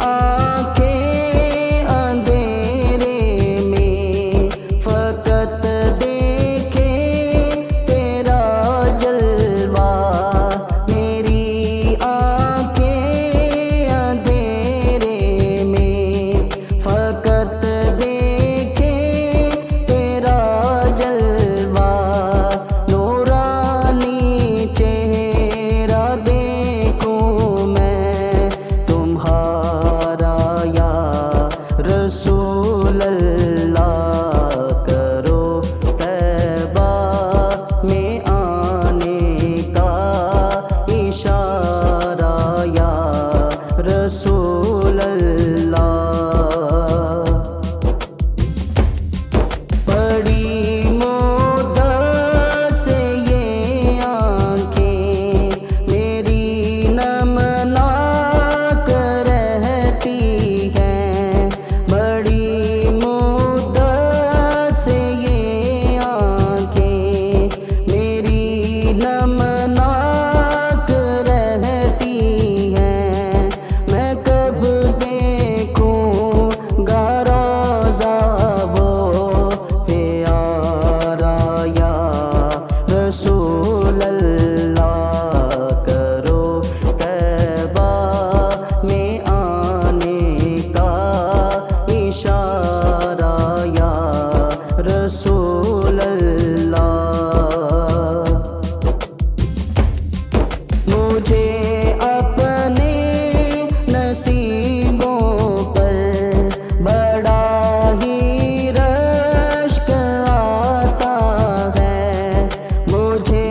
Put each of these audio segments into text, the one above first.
آنکھیں اندھیرے میں فقط دیکھے تیرا جلوہ، میری آنکھیں اندھیرے میں فقط دیکھے تیرا جلوہ، نورانی چہرہ دیکھوں میں تمہارا یا رسول اللہ، کرو طیبہ میں آنے کا اشارہ یا رسول اللہ۔ بڑی مدت سے یہ آنکھیں میری نمناک رہتی ہیں، بڑی مدت سے یہ آنکھیں میری نمناک رہتی ہیں، میں کب دیکھوں گا روضہ وہ پیارا یا رسول اللہ، کرو طیبہ میں آنے کا اشارہ یا رسول اللہ۔ مجھے اپنے نصیبوں پر بڑا ہی رشک آتا ہے، مجھے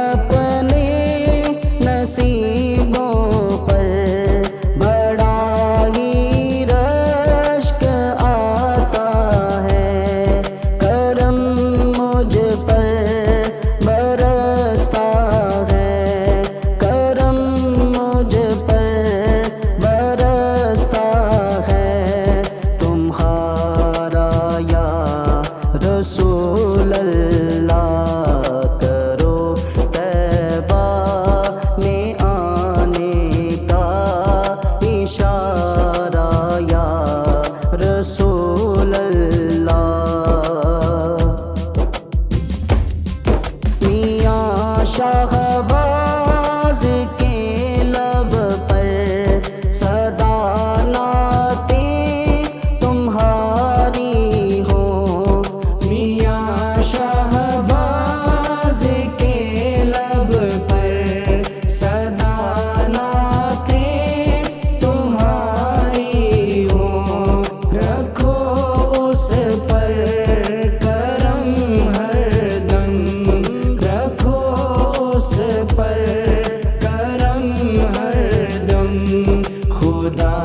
اپنے نصیبوں پر بڑا ہی رشک آتا ہے، کرم مجھ پر برستا ہے، کرم مجھ پر برستا ہے، تمہارا یا رسول اللہ، کرو طیبہ میں آنے کا اشارہ یا رسول اللہ۔ میاں شہباز کے لب پر صدا نعتیں تمہاری ہوں، میاں شہباز کے لب پر صدا نعتیں تمہاری ہوں، رکھو اس پر کرم ہر دم، رکھو اس پر کرم ہر دم، خدا